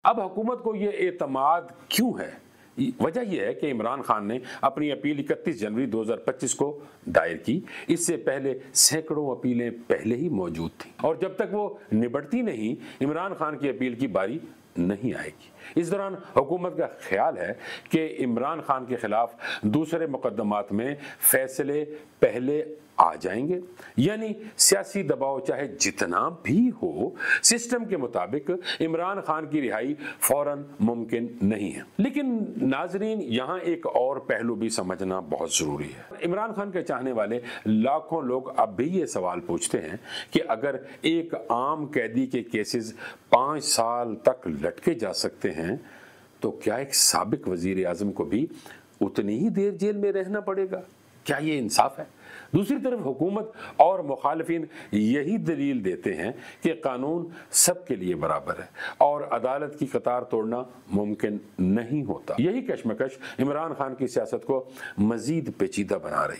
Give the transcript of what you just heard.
अब हुकूमत को ये एतमाद क्यों है? वजह यह है कि इमरान खान ने अपनी अपील 31 जनवरी 2025 को दायर की। इससे पहले सैकड़ों अपीलें पहले ही मौजूद थीं और जब तक वो निबटती नहीं, इमरान खान की अपील की बारी नहीं आएगी। इस दौरान हुकूमत का ख्याल है कि इमरान खान के खिलाफ दूसरे मुकदमात में फैसले पहले आ जाएंगे, यानी सियासी दबाव चाहे जितना भी हो, सिस्टम के मुताबिक इमरान खान की रिहाई फौरन मुमकिन नहीं है। लेकिन नाजरीन, यहाँ एक और पहलू भी समझना बहुत जरूरी है। इमरान खान के चाहने वाले लाखों लोग अब भी ये सवाल पूछते हैं कि अगर एक आम कैदी के केसेस 5 साल तक लटके जा सकते हैं, तो क्या एक साबिक वजीर आजम को भी उतनी ही देर जेल में रहना पड़ेगा? क्या ये इंसाफ है? दूसरी तरफ हुकूमत और मुखालिफिन यही दलील देते हैं कि कानून सबके लिए बराबर है और अदालत की कतार तोड़ना मुमकिन नहीं होता। यही कशमकश इमरान खान की सियासत को मजीद पेचीदा बना रही है।